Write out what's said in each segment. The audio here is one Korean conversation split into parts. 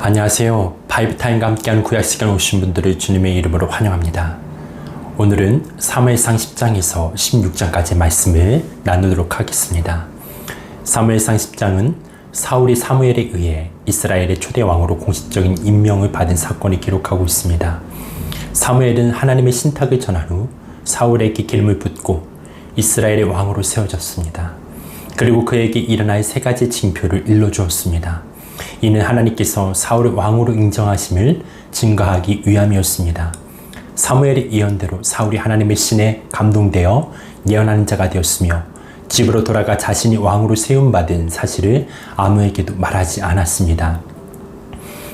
안녕하세요. 바이브타임과 함께하는 구약시간에 오신 분들을 주님의 이름으로 환영합니다. 오늘은 사무엘상 10장에서 16장까지의 말씀을 나누도록 하겠습니다. 사무엘상 10장은 사울이 사무엘에 의해 이스라엘의 초대 왕으로 공식적인 임명을 받은 사건을 기록하고 있습니다. 사무엘은 하나님의 신탁을 전한 후 사울에게 기름을 붓고 이스라엘의 왕으로 세워졌습니다. 그리고 그에게 일어날 세 가지 징표를 일러주었습니다. 이는 하나님께서 사울을 왕으로 인정하심을 증거하기 위함이었습니다. 사무엘의 예언대로 사울이 하나님의 신에 감동되어 예언하는 자가 되었으며 집으로 돌아가 자신이 왕으로 세움받은 사실을 아무에게도 말하지 않았습니다.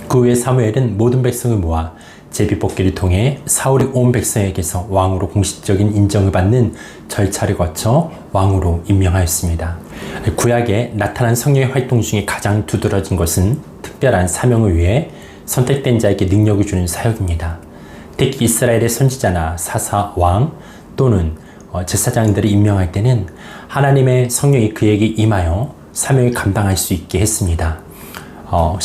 그 후에 사무엘은 모든 백성을 모아 제비뽑기를 통해 사울이 온 백성에게서 왕으로 공식적인 인정을 받는 절차를 거쳐 왕으로 임명하였습니다. 구약에 나타난 성령의 활동 중에 가장 두드러진 것은 특별한 사명을 위해 선택된 자에게 능력을 주는 사역입니다. 특히 이스라엘의 선지자나 사사, 왕 또는 제사장들을 임명할 때는 하나님의 성령이 그에게 임하여 사명을 감당할 수 있게 했습니다.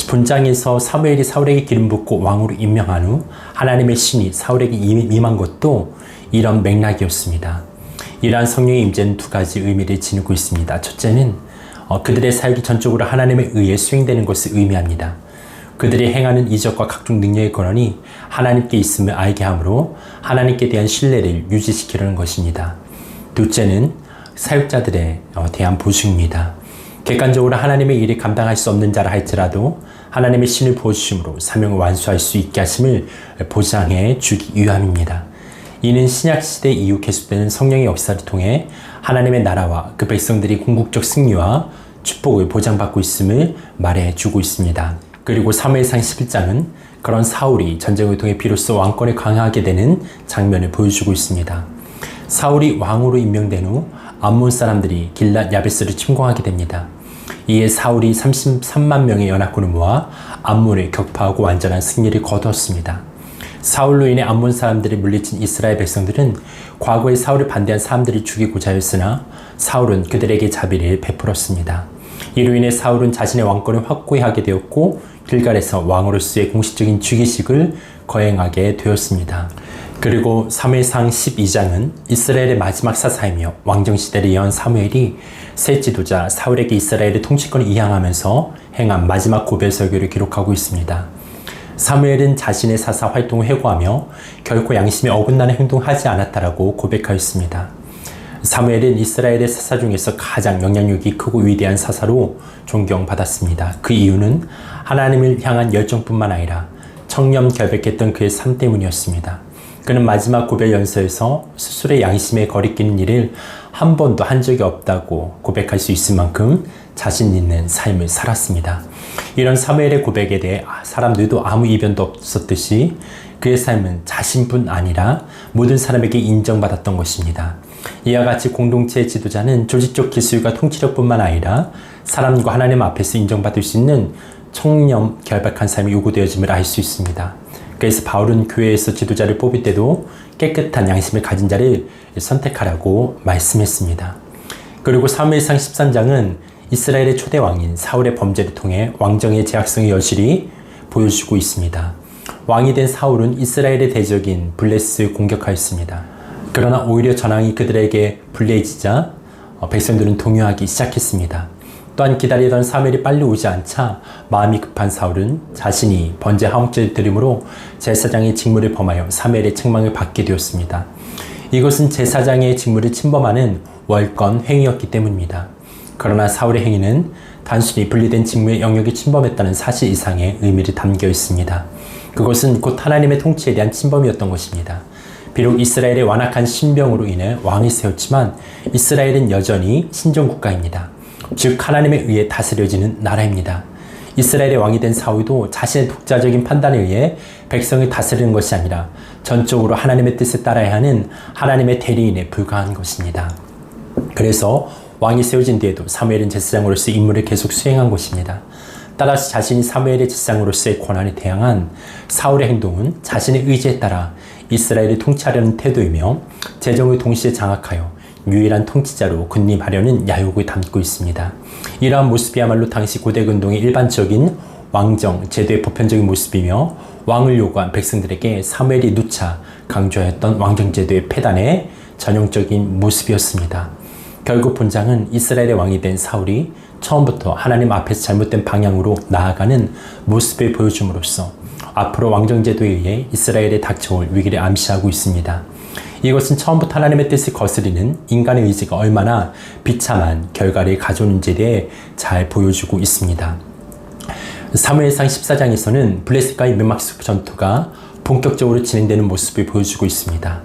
본장에서 사무엘이 사울에게 기름 붓고 왕으로 임명한 후 하나님의 신이 사울에게 임한 것도 이런 맥락이었습니다. 이러한 성령의 임재는 두 가지 의미를 지니고 있습니다. 첫째는 그들의 사역이 전적으로 하나님에 의해 수행되는 것을 의미합니다. 그들이 행하는 이적과 각종 능력의 권한이 하나님께 있음을 알게 하므로 하나님께 대한 신뢰를 유지시키려는 것입니다. 둘째는 사역자들에 대한 보증입니다. 객관적으로 하나님의 일을 감당할 수 없는 자라 할지라도 하나님의 신을 부어주심으로 사명을 완수할 수 있게 하심을 보장해 주기 위함입니다. 이는 신약시대 이후 계속되는 성령의 역사를 통해 하나님의 나라와 그 백성들이 궁극적 승리와 축복을 보장받고 있음을 말해주고 있습니다. 그리고 사무엘상 11장은 그런 사울이 전쟁을 통해 비로소 왕권을 강화하게 되는 장면을 보여주고 있습니다. 사울이 왕으로 임명된 후 암몬 사람들이 길랏 야베스를 침공하게 됩니다. 이에 사울이 33만 명의 연합군을 모아 암몬을 격파하고 완전한 승리를 거두었습니다. 사울로 인해 암몬 사람들이 물리친 이스라엘 백성들은 과거에 사울을 반대한 사람들을 죽이고자 하였으나 사울은 그들에게 자비를 베풀었습니다. 이로 인해 사울은 자신의 왕권을 확고히 하게 되었고 길갈에서 왕으로서의 공식적인 즉위식을 거행하게 되었습니다. 그리고 사무엘상 12장은 이스라엘의 마지막 사사이며 왕정시대를 이어한 사무엘이 새 지도자 사울에게 이스라엘의 통치권을 이양하면서 행한 마지막 고별 설교를 기록하고 있습니다. 사무엘은 자신의 사사 활동을 회고하며 결코 양심에 어긋나는 행동하지 않았다라고 고백하였습니다. 사무엘은 이스라엘의 사사 중에서 가장 영향력이 크고 위대한 사사로 존경받았습니다. 그 이유는 하나님을 향한 열정뿐만 아니라 청렴결백했던 그의 삶 때문이었습니다. 그는 마지막 고별 연서에서 스스로의 양심에 거리끼는 일을 한 번도 한 적이 없다고 고백할 수 있을 만큼 자신 있는 삶을 살았습니다. 이런 사무엘의 고백에 대해 사람들도 아무 이변도 없었듯이 그의 삶은 자신뿐 아니라 모든 사람에게 인정받았던 것입니다. 이와 같이 공동체의 지도자는 조직적 기술과 통치력뿐만 아니라 사람과 하나님 앞에서 인정받을 수 있는 청렴, 결백한 삶이 요구되어짐을 알 수 있습니다. 그래서 바울은 교회에서 지도자를 뽑을 때도 깨끗한 양심을 가진 자를 선택하라고 말씀했습니다. 그리고 사무엘상 13장은 이스라엘의 초대 왕인 사울의 범죄를 통해 왕정의 제약성의 여실히 보여주고 있습니다. 왕이 된 사울은 이스라엘의 대적인 블레스를 공격하였습니다. 그러나 오히려 전황이 그들에게 불리해지자 백성들은 동요하기 시작했습니다. 또한 기다리던 사무엘이 빨리 오지 않자 마음이 급한 사울은 자신이 번제 하옥제를 드림으로 제사장의 직무를 범하여 사무엘의 책망을 받게 되었습니다. 이것은 제사장의 직무를 침범하는 월권 행위였기 때문입니다. 그러나 사울의 행위는 단순히 분리된 직무의 영역을 침범했다는 사실 이상의 의미를 담겨 있습니다. 그것은 곧 하나님의 통치에 대한 침범이었던 것입니다. 비록 이스라엘의 완악한 신병으로 인해 왕을 세웠지만 이스라엘은 여전히 신정국가입니다. 즉 하나님에 의해 다스려지는 나라입니다. 이스라엘의 왕이 된 사울도 자신의 독자적인 판단에 의해 백성을 다스리는 것이 아니라 전적으로 하나님의 뜻에 따라야 하는 하나님의 대리인에 불과한 것입니다. 그래서 왕이 세워진 뒤에도 사무엘은 제사장으로서 임무를 계속 수행한 것입니다. 따라서 자신이 사무엘의 제사장으로서의 권한에 대항한 사울의 행동은 자신의 의지에 따라 이스라엘을 통치하려는 태도이며 재정을 동시에 장악하여 유일한 통치자로 군림하려는 야욕을 담고 있습니다. 이러한 모습이야말로 당시 고대 근동의 일반적인 왕정 제도의 보편적인 모습이며 왕을 요구한 백성들에게 사무엘이 누차 강조했던 왕정 제도의 폐단의 전형적인 모습이었습니다. 결국 본장은 이스라엘의 왕이 된 사울이 처음부터 하나님 앞에서 잘못된 방향으로 나아가는 모습을 보여줌으로써 앞으로 왕정 제도에 의해 이스라엘에 닥쳐올 위기를 암시하고 있습니다. 이것은 처음부터 하나님의 뜻을 거스리는 인간의 의지가 얼마나 비참한 결과를 가져오는지에 대해 잘 보여주고 있습니다. 사무엘상 14장에서는 블레셋과의 믹마스 전투가 본격적으로 진행되는 모습을 보여주고 있습니다.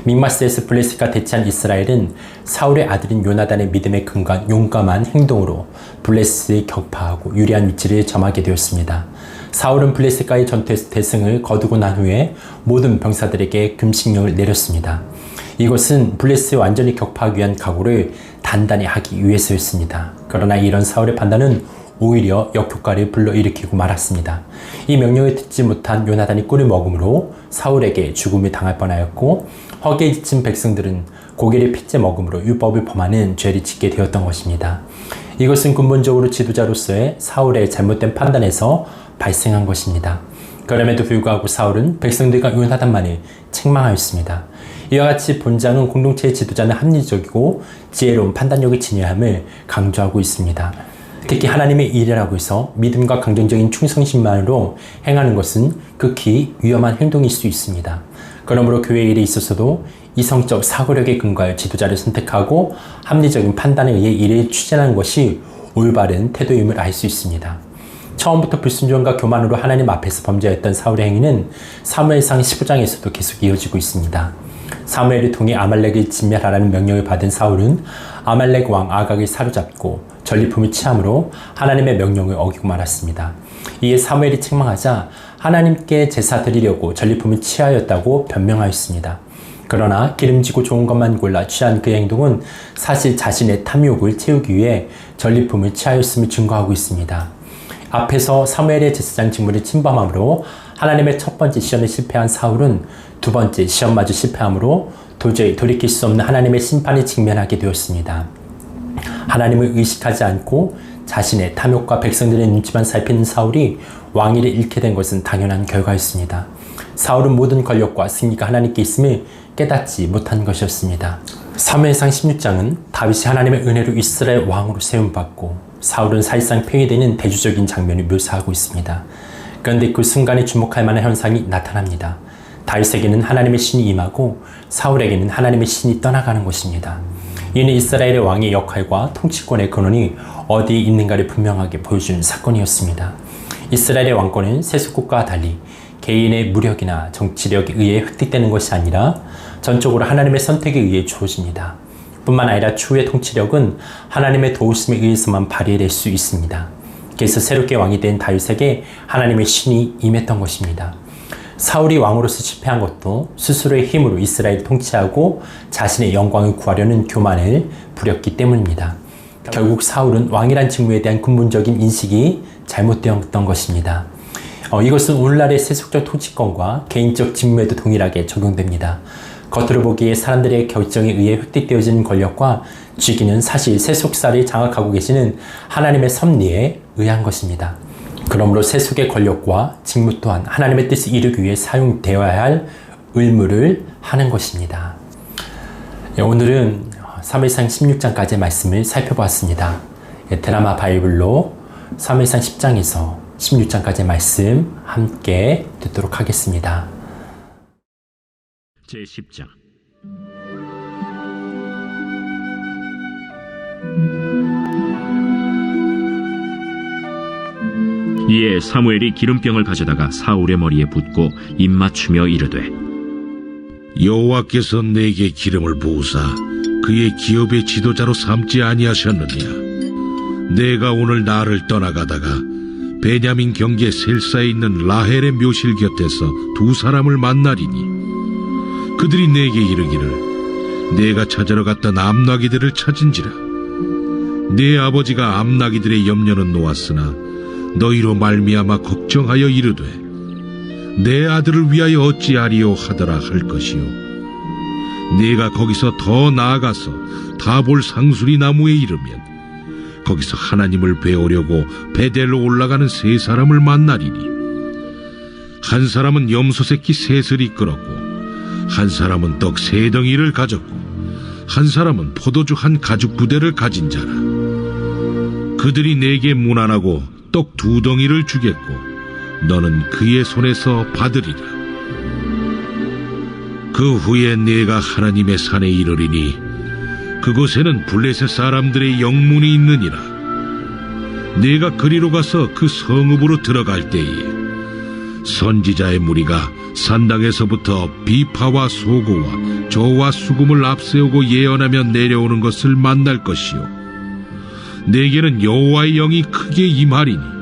믹마스에서 블레셋과 대치한 이스라엘은 사울의 아들인 요나단의 믿음에 근거한 용감한 행동으로 블레셋을 격파하고 유리한 위치를 점하게 되었습니다. 사울은 블레셋과의 전투에서 대승을 거두고 난 후에 모든 병사들에게 금식령을 내렸습니다. 이것은 블레셋을 완전히 격파하기 위한 각오를 단단히 하기 위해서였습니다. 그러나 이런 사울의 판단은 오히려 역효과를 불러일으키고 말았습니다. 이 명령을 듣지 못한 요나단이 꿀을 먹음으로 사울에게 죽음을 당할 뻔하였고, 허기에 지친 백성들은 고기를 핏째 먹음으로 율법을 범하는 죄를 짓게 되었던 것입니다. 이것은 근본적으로 지도자로서의 사울의 잘못된 판단에서 발생한 것입니다. 그럼에도 불구하고 사울은 백성들과 요나단만을 책망하였습니다. 이와 같이 본장은 공동체의 지도자는 합리적이고 지혜로운 판단력을 지녀야 함을 강조하고 있습니다. 특히 하나님의 일이라고 해서 믿음과 강정적인 충성심만으로 행하는 것은 극히 위험한 행동일 수 있습니다. 그러므로 교회 일에 있어서도 이성적 사고력에 근거하여 지도자를 선택하고 합리적인 판단에 의해 일을 추진하는 것이 올바른 태도임을 알 수 있습니다. 처음부터 불순종과 교만으로 하나님 앞에서 범죄했던 사울의 행위는 사무엘상 15장에서도 계속 이어지고 있습니다. 사무엘을 통해 아말렉을 진멸하라는 명령을 받은 사울은 아말렉 왕 아각을 사로잡고 전리품을 취함으로 하나님의 명령을 어기고 말았습니다. 이에 사무엘이 책망하자 하나님께 제사 드리려고 전리품을 취하였다고 변명하였습니다. 그러나 기름지고 좋은 것만 골라 취한 그의 행동은 사실 자신의 탐욕을 채우기 위해 전리품을 취하였음을 증거하고 있습니다. 앞에서 사무엘의 제사장 직무를 침범함으로 하나님의 첫 번째 시험에 실패한 사울은 두 번째 시험마저 실패함으로 도저히 돌이킬 수 없는 하나님의 심판에 직면하게 되었습니다. 하나님을 의식하지 않고 자신의 탐욕과 백성들의 눈치만 살피는 사울이 왕위를 잃게 된 것은 당연한 결과였습니다. 사울은 모든 권력과 승리가 하나님께 있음을 깨닫지 못한 것이었습니다. 사무엘상 16장은 다윗이 하나님의 은혜로 이스라엘 왕으로 세움받고 사울은 사실상 폐위되는 대조적인 장면을 묘사하고 있습니다. 그런데 그 순간에 주목할 만한 현상이 나타납니다. 다윗에게는 하나님의 신이 임하고 사울에게는 하나님의 신이 떠나가는 것입니다. 이는 이스라엘의 왕의 역할과 통치권의 근원이 어디에 있는가를 분명하게 보여주는 사건이었습니다. 이스라엘의 왕권은 세속국가와 달리 개인의 무력이나 정치력에 의해 획득되는 것이 아니라 전적으로 하나님의 선택에 의해 주어집니다. 뿐만 아니라 추후의 통치력은 하나님의 도우심에 의해서만 발휘될 수 있습니다. 그래서 새롭게 왕이 된 다윗에게 하나님의 신이 임했던 것입니다. 사울이 왕으로서 실패한 것도 스스로의 힘으로 이스라엘을 통치하고 자신의 영광을 구하려는 교만을 부렸기 때문입니다. 결국 사울은 왕이란 직무에 대한 근본적인 인식이 잘못되었던 것입니다. 이것은 오늘날의 세속적 통치권과 개인적 직무에도 동일하게 적용됩니다. 겉으로 보기에 사람들의 결정에 의해 획득되어지는 권력과 직위는 사실 세속사를 장악하고 계시는 하나님의 섭리에 의한 것입니다. 그러므로 세속의 권력과 직무 또한 하나님의 뜻을 이루기 위해 사용되어야 할 의무를 하는 것입니다. 오늘은 사무엘상 16장까지의 말씀을 살펴보았습니다. 드라마 바이블로 사무엘상 10장에서 16장까지의 말씀 함께 듣도록 하겠습니다. 제10장 이에 사무엘이 기름병을 가져다가 사울의 머리에 붓고 입맞추며 이르되 여호와께서 내게 기름을 부으사 그의 기업의 지도자로 삼지 아니하셨느냐. 내가 오늘 나를 떠나가다가 베냐민 경계 셀사에 있는 라헬의 묘실 곁에서 두 사람을 만나리니 그들이 내게 이르기를 내가 찾으러 갔던 암나기들을 찾은지라. 내 아버지가 암나기들의 염려는 놓았으나 너희로 말미암아 걱정하여 이르되 내 아들을 위하여 어찌하리요 하더라 할 것이요. 내가 거기서 더 나아가서 다볼 상수리 나무에 이르면 거기서 하나님을 배우려고 베델로 올라가는 세 사람을 만나리니 한 사람은 염소 새끼 셋을 이끌었고 한 사람은 떡 세 덩이를 가졌고 한 사람은 포도주 한 가죽 부대를 가진 자라. 그들이 내게 문안하고 떡 두 덩이를 주겠고 너는 그의 손에서 받으리라. 그 후에 내가 하나님의 산에 이르리니 그곳에는 블레셋 사람들의 영문이 있느니라. 내가 그리로 가서 그 성읍으로 들어갈 때에 선지자의 무리가 산당에서부터 비파와 소고와 저와 수금을 앞세우고 예언하며 내려오는 것을 만날 것이요 내게는 여호와의 영이 크게 임하리니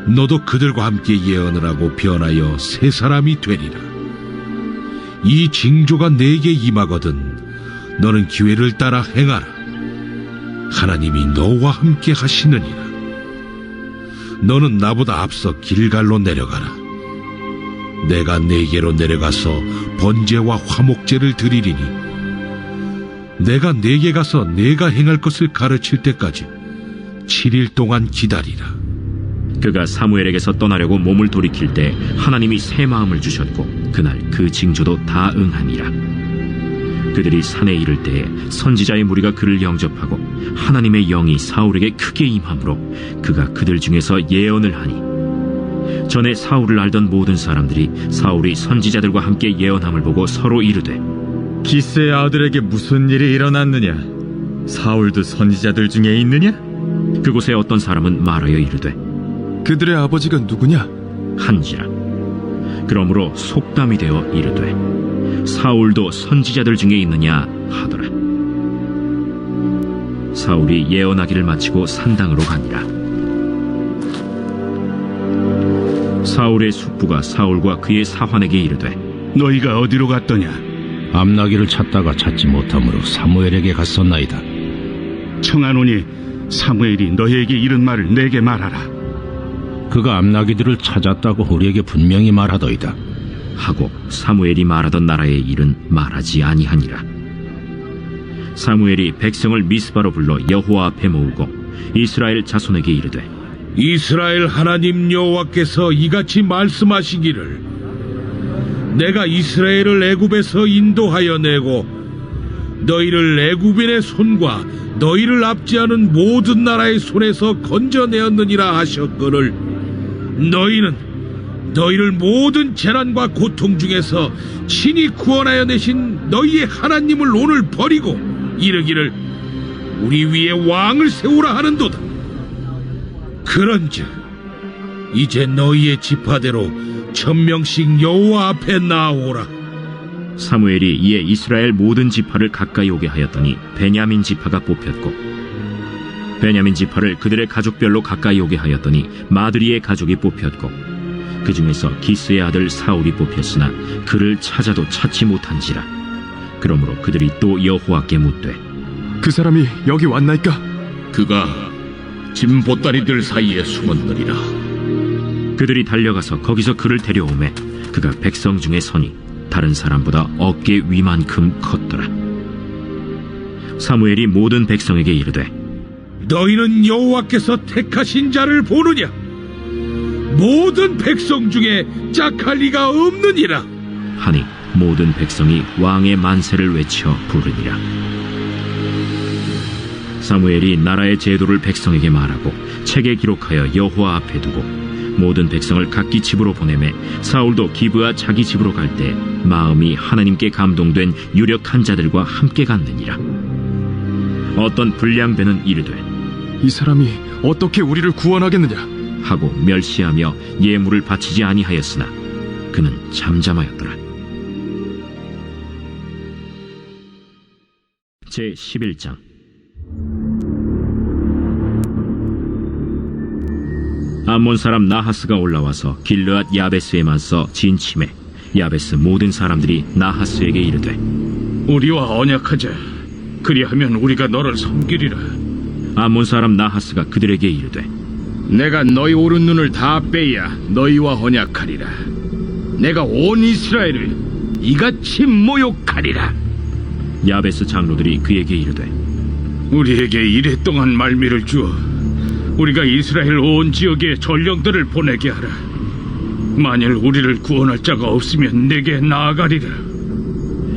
너도 그들과 함께 예언을 하고 변하여 새 사람이 되리라. 이 징조가 내게 임하거든 너는 기회를 따라 행하라. 하나님이 너와 함께 하시느니라. 너는 나보다 앞서 길갈로 내려가라. 내가 네게로 내려가서 번제와 화목제를 드리리니 내가 네게 가서 내가 행할 것을 가르칠 때까지 7일 동안 기다리라. 그가 사무엘에게서 떠나려고 몸을 돌이킬 때 하나님이 새 마음을 주셨고 그날 그 징조도 다 응하니라. 그들이 산에 이를 때에 선지자의 무리가 그를 영접하고 하나님의 영이 사울에게 크게 임함으로 그가 그들 중에서 예언을 하니 전에 사울을 알던 모든 사람들이 사울이 선지자들과 함께 예언함을 보고 서로 이르되 기스의 아들에게 무슨 일이 일어났느냐? 사울도 선지자들 중에 있느냐? 그곳에 어떤 사람은 말하여 이르되 그들의 아버지가 누구냐? 한지라. 그러므로 속담이 되어 이르되 사울도 선지자들 중에 있느냐 하더라. 사울이 예언하기를 마치고 산당으로 가니라. 사울의 숙부가 사울과 그의 사환에게 이르되 너희가 어디로 갔더냐? 암나기를 찾다가 찾지 못하므로 사무엘에게 갔었나이다. 청하노니 사무엘이 너희에게 이른 말을 내게 말하라. 그가 암나기들을 찾았다고 우리에게 분명히 말하더이다. 하고 사무엘이 말하던 나라의 일은 말하지 아니하니라. 사무엘이 백성을 미스바로 불러 여호와 앞에 모으고 이스라엘 자손에게 이르되 이스라엘 하나님 여호와께서 이같이 말씀하시기를 내가 이스라엘을 애굽에서 인도하여 내고 너희를 애굽인의 손과 너희를 압제하는 모든 나라의 손에서 건져내었느니라 하셨거늘 너희는 너희를 모든 재난과 고통 중에서 친히 구원하여 내신 너희의 하나님을 오늘 버리고 이르기를 우리 위에 왕을 세우라 하는도다. 그런즉 이제 너희의 지파대로 1000명씩 여호와 앞에 나오라. 사무엘이 이에 이스라엘 모든 지파를 가까이 오게 하였더니 베냐민 지파가 뽑혔고 베냐민 지파를 그들의 가족별로 가까이 오게 하였더니 마드리의 가족이 뽑혔고 그 중에서 기스의 아들 사울이 뽑혔으나 그를 찾아도 찾지 못한지라. 그러므로 그들이 또 여호와께 묻되 그 사람이 여기 왔나이까? 그가 짐 보따리들 사이에 숨었느니라. 그들이 달려가서 거기서 그를 데려오매 그가 백성 중에 서니 다른 사람보다 어깨 위만큼 컸더라. 사무엘이 모든 백성에게 이르되 너희는 여호와께서 택하신 자를 보느냐? 모든 백성 중에 짝할 리가 없느니라. 하니 모든 백성이 왕의 만세를 외쳐 부르니라. 사무엘이 나라의 제도를 백성에게 말하고 책에 기록하여 여호와 앞에 두고 모든 백성을 각기 집으로 보내매 사울도 기브아 자기 집으로 갈 때 마음이 하나님께 감동된 유력한 자들과 함께 갔느니라. 어떤 불량배는 이르되 이 사람이 어떻게 우리를 구원하겠느냐? 하고 멸시하며 예물을 바치지 아니하였으나 그는 잠잠하였더라. 제11장. 암몬 사람 나하스가 올라와서 길르앗 야베스에 맞서 진침해 야베스 모든 사람들이 나하스에게 이르되 우리와 언약하자. 그리하면 우리가 너를 섬기리라. 암몬 사람 나하스가 그들에게 이르되 내가 너희 오른 눈을 다 빼야 너희와 언약하리라. 내가 온 이스라엘을 이같이 모욕하리라. 야베스 장로들이 그에게 이르되 우리에게 이랫동안 말미를 주어 우리가 이스라엘 온 지역에 전령들을 보내게 하라. 만일 우리를 구원할 자가 없으면 내게 나아가리라.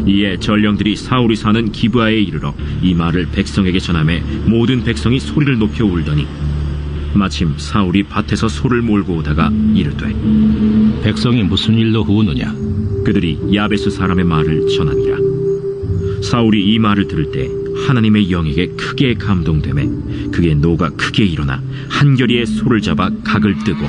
이에 전령들이 사울이 사는 기브아에 이르러 이 말을 백성에게 전하매 모든 백성이 소리를 높여 울더니 마침 사울이 밭에서 소를 몰고 오다가 이르되 백성이 무슨 일로 우느냐? 그들이 야베스 사람의 말을 전하니라. 사울이 이 말을 들을 때 하나님의 영에게 크게 감동되매 그의 노가 크게 일어나 한결이의 소를 잡아 각을 뜨고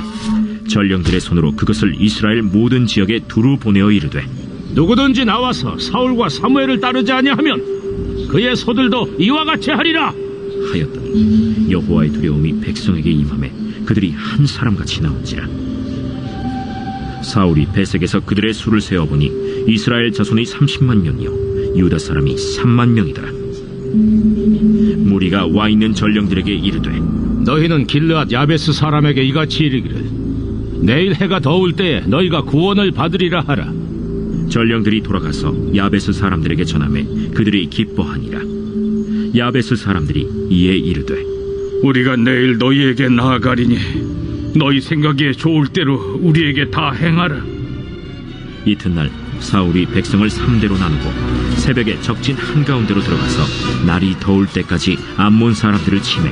전령들의 손으로 그것을 이스라엘 모든 지역에 두루 보내어 이르되 누구든지 나와서 사울과 사무엘을 따르지 아니하면 그의 소들도 이와 같이 하리라. 하였더니 여호와의 두려움이 백성에게 임하매 그들이 한 사람같이 나온지라. 사울이 베색에서 그들의 수를 세어보니 이스라엘 자손이 30만 명이요 유다 사람이 3만 명이더라. 무리가 와 있는 전령들에게 이르되 너희는 길르앗 야베스 사람에게 이같이 이르기를 내일 해가 더울 때에 너희가 구원을 받으리라 하라. 전령들이 돌아가서 야베스 사람들에게 전하매 그들이 기뻐하니라. 야베스 사람들이 이에 이르되 우리가 내일 너희에게 나아가리니 너희 생각에 좋을 대로 우리에게 다 행하라. 이튿날 사울이 백성을 3대로 나누고 새벽에 적진 한가운데로 들어가서 날이 더울 때까지 암몬 사람들을 치매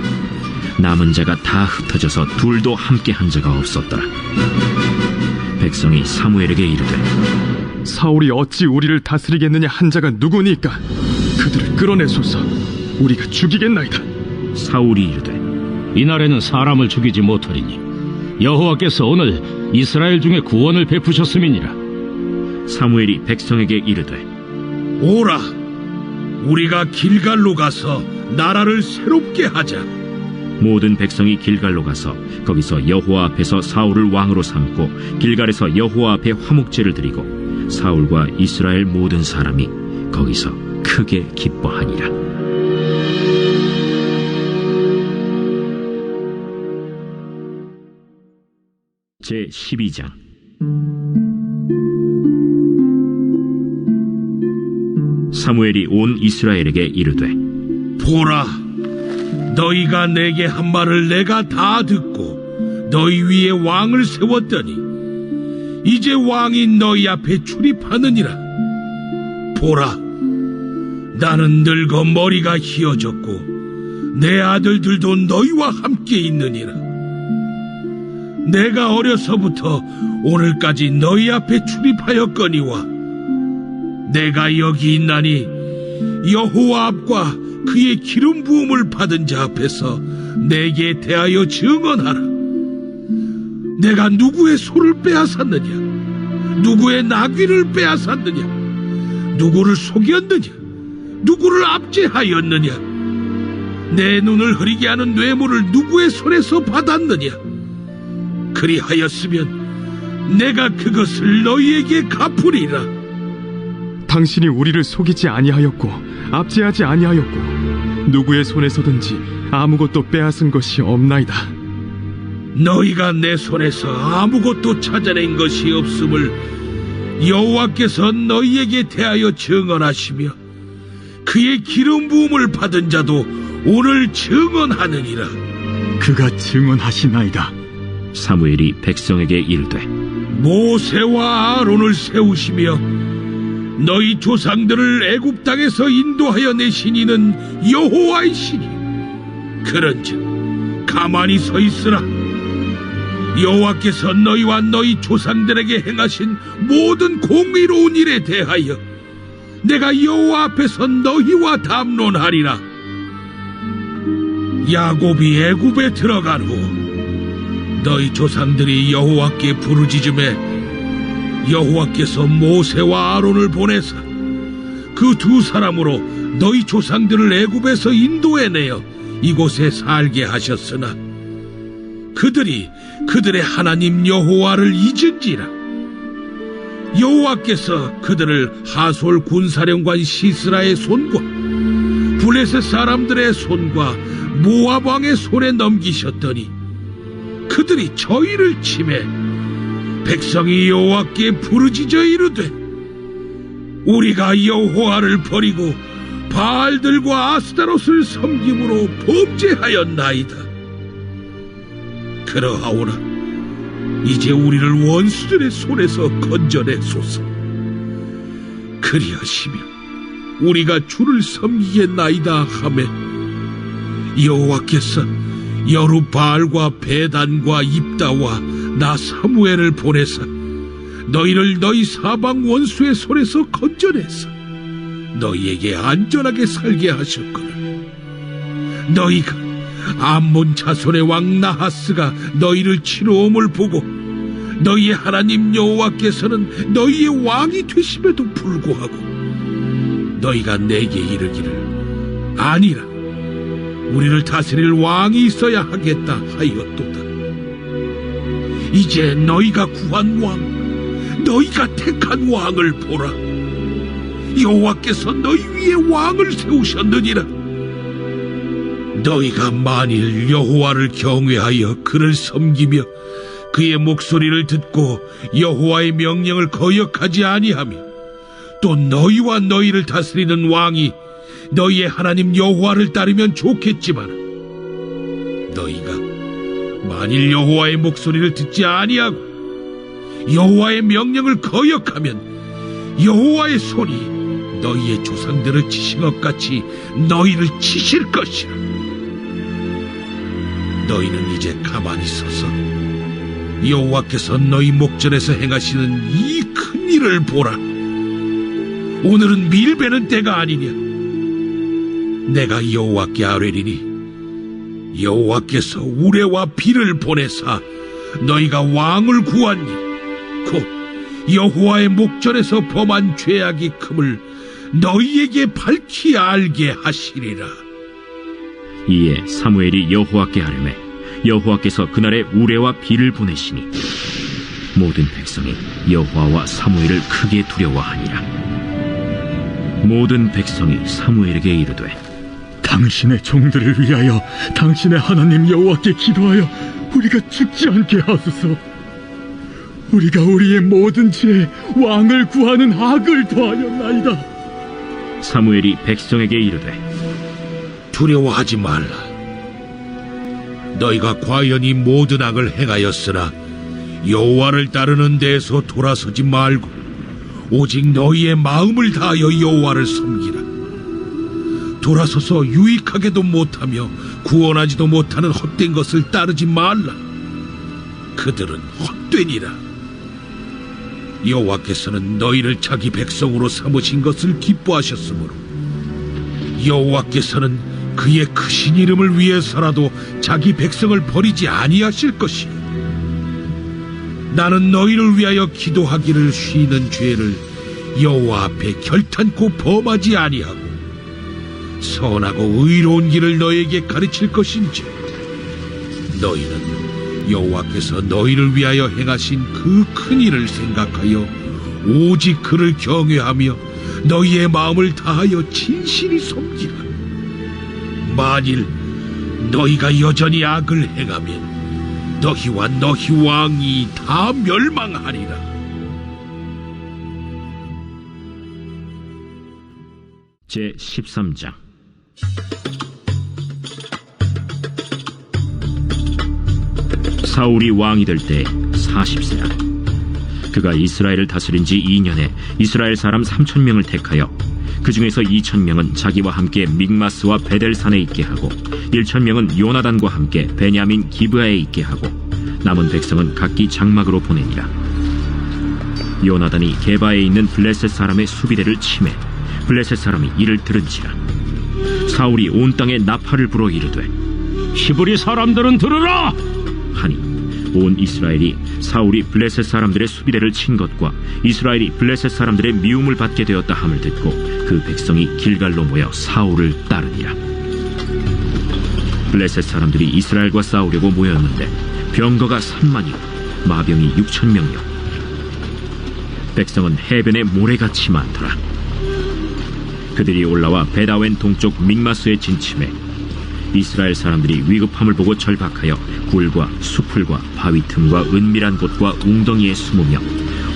남은 자가 다 흩어져서 둘도 함께 한 자가 없었더라. 백성이 사무엘에게 이르되 사울이 어찌 우리를 다스리겠느냐 한 자가 누구니까? 그들을 끌어내소서. 우리가 죽이겠나이다. 사울이 이르되 이날에는 사람을 죽이지 못하리니 여호와께서 오늘 이스라엘 중에 구원을 베푸셨음이니라. 사무엘이 백성에게 이르되 오라, 우리가 길갈로 가서 나라를 새롭게 하자. 모든 백성이 길갈로 가서 거기서 여호와 앞에서 사울을 왕으로 삼고 길갈에서 여호와 앞에 화목제를 드리고 사울과 이스라엘 모든 사람이 거기서 크게 기뻐하니라. 제 12장. 사무엘이 온 이스라엘에게 이르되 보라, 너희가 내게 한 말을 내가 다 듣고 너희 위에 왕을 세웠더니 이제 왕이 너희 앞에 출입하느니라. 보라, 나는 늙어 머리가 희어졌고 내 아들들도 너희와 함께 있느니라. 내가 어려서부터 오늘까지 너희 앞에 출입하였거니와 내가 여기 있나니 여호와 앞과 그의 기름 부음을 받은 자 앞에서 내게 대하여 증언하라. 내가 누구의 소를 빼앗았느냐? 누구의 나귀를 빼앗았느냐? 누구를 속였느냐? 누구를 압제하였느냐? 내 눈을 흐리게 하는 뇌물을 누구의 손에서 받았느냐? 그리하였으면 내가 그것을 너희에게 갚으리라. 당신이 우리를 속이지 아니하였고 압제하지 아니하였고 누구의 손에서든지 아무것도 빼앗은 것이 없나이다. 너희가 내 손에서 아무것도 찾아낸 것이 없음을 여호와께서 너희에게 대하여 증언하시며 그의 기름 부음을 받은 자도 오늘 증언하느니라. 그가 증언하시나이다. 사무엘이 백성에게 이르되 모세와 아론을 세우시며 너희 조상들을 애굽 땅에서 인도하여 내신 이는 여호와이시니 그런즉 가만히 서 있으라. 여호와께서 너희와 너희 조상들에게 행하신 모든 공의로운 일에 대하여 내가 여호와 앞에서 너희와 담론하리라. 야곱이 애굽에 들어간 후 너희 조상들이 여호와께 부르짖음에 여호와께서 모세와 아론을 보내사 그 두 사람으로 너희 조상들을 애굽에서 인도해내어 이곳에 살게 하셨으나 그들이 그들의 하나님 여호와를 잊은지라. 여호와께서 그들을 하솔 군사령관 시스라의 손과 블레셋 사람들의 손과 모압 왕의 손에 넘기셨더니 그들이 저희를 치매 백성이 여호와께 부르짖어 이르되 우리가 여호와를 버리고 바알들과 아스타롯을 섬김으로 범죄하였나이다. 그러하오나 이제 우리를 원수들의 손에서 건져내소서. 그리하시며 우리가 주를 섬기겠나이다 하매 여호와께서 여룻바알과 베단과 입다와 나 사무엘을 보내사 너희를 너희 사방 원수의 손에서 건져내서 너희에게 안전하게 살게 하셨거늘. 너희가 암몬 자손의 왕 나하스가 너희를 치루옴을 보고 너희의 하나님 여호와께서는 너희의 왕이 되심에도 불구하고 너희가 내게 이르기를 아니라 우리를 다스릴 왕이 있어야 하겠다 하였도다. 이제 너희가 구한 왕, 너희가 택한 왕을 보라. 여호와께서 너희 위에 왕을 세우셨느니라. 너희가 만일 여호와를 경외하여 그를 섬기며 그의 목소리를 듣고 여호와의 명령을 거역하지 아니하며 또 너희와 너희를 다스리는 왕이 너희의 하나님 여호와를 따르면 좋겠지만 너희가 만일 여호와의 목소리를 듣지 아니하고 여호와의 명령을 거역하면 여호와의 손이 너희의 조상들을 치신 것 같이 너희를 치실 것이라. 너희는 이제 가만히 서서 여호와께서 너희 목전에서 행하시는 이 큰 일을 보라. 오늘은 밀베는 때가 아니냐. 내가 여호와께 아뢰리니 여호와께서 우레와 비를 보내사 너희가 왕을 구하니 곧 여호와의 목전에서 범한 죄악이 큼을 너희에게 밝히 알게 하시리라. 이에 사무엘이 여호와께 아뢰매 여호와께서 그날에 우레와 비를 보내시니 모든 백성이 여호와와 사무엘을 크게 두려워하니라. 모든 백성이 사무엘에게 이르되 당신의 종들을 위하여 당신의 하나님 여호와께 기도하여 우리가 죽지 않게 하소서. 우리가 우리의 모든 죄에 왕을 구하는 악을 더하였나이다. 사무엘이 백성에게 이르되 두려워하지 말라. 너희가 과연 이 모든 악을 행하였으나 여호와를 따르는 데에서 돌아서지 말고 오직 너희의 마음을 다하여 여호와를 섬기라. 돌아서서 유익하게도 못하며 구원하지도 못하는 헛된 것을 따르지 말라. 그들은 헛되니라. 여호와께서는 너희를 자기 백성으로 삼으신 것을 기뻐하셨으므로 여호와께서는 그의 크신 이름을 위해서라도 자기 백성을 버리지 아니하실 것이요. 나는 너희를 위하여 기도하기를 쉬는 죄를 여호와 앞에 결탄코 범하지 아니하고 선하고 의로운 길을 너희에게 가르칠 것인지 너희는 여호와께서 너희를 위하여 행하신 그 큰 일을 생각하여 오직 그를 경외하며 너희의 마음을 다하여 진실이 섬기라. 만일 너희가 여전히 악을 행하면 너희와 너희 왕이 다 멸망하리라. 제13장 사울이 왕이 될 때 40세라. 그가 이스라엘을 다스린 지 2년에 이스라엘 사람 3,000명을 택하여 그 중에서 2,000명은 자기와 함께 믹마스와 베델산에 있게 하고 1,000명은 요나단과 함께 베냐민 기브아에 있게 하고 남은 백성은 각기 장막으로 보내니라. 요나단이 게바에 있는 블레셋 사람의 수비대를 치매 블레셋 사람이 이를 들은지라. 사울이 온 땅에 나팔을 불어 이르되 히브리 사람들은 들으라. 하니 온 이스라엘이 사울이 블레셋 사람들의 수비대를 친 것과 이스라엘이 블레셋 사람들의 미움을 받게 되었다 함을 듣고 그 백성이 길갈로 모여 사울을 따르니라. 블레셋 사람들이 이스라엘과 싸우려고 모였는데 병거가 3만이요 마병이 6,000명이요 백성은 해변에 모래같이 많더라. 그들이 올라와 베다웬 동쪽 믹마스에 진침해 이스라엘 사람들이 위급함을 보고 절박하여 굴과 수풀과 바위 틈과 은밀한 곳과 웅덩이에 숨으며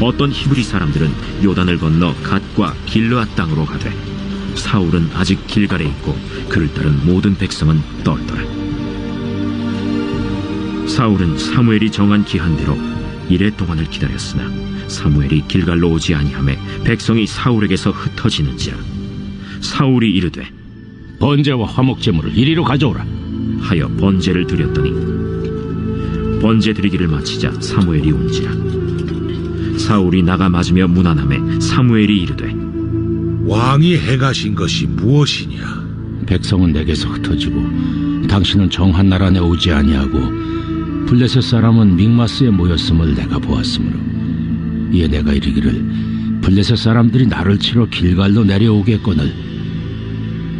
어떤 히브리 사람들은 요단을 건너 갓과 길르앗 땅으로 가되 사울은 아직 길갈에 있고 그를 따른 모든 백성은 떨더라. 사울은 사무엘이 정한 기한대로 이레 동안을 기다렸으나 사무엘이 길갈로 오지 아니하매 백성이 사울에게서 흩어지는지라. 사울이 이르되 번제와 화목제물을 이리로 가져오라. 하여 번제를 드렸더니 번제 드리기를 마치자 사무엘이 온지라. 사울이 나가 맞으며 문안하매 사무엘이 이르되 왕이 행하신 것이 무엇이냐? 백성은 내게서 흩어지고 당신은 정한 나라 내 오지 아니하고 블레셋 사람은 믹마스에 모였음을 내가 보았으므로 이에 내가 이르기를 블레셋 사람들이 나를 치러 길갈로 내려오겠거늘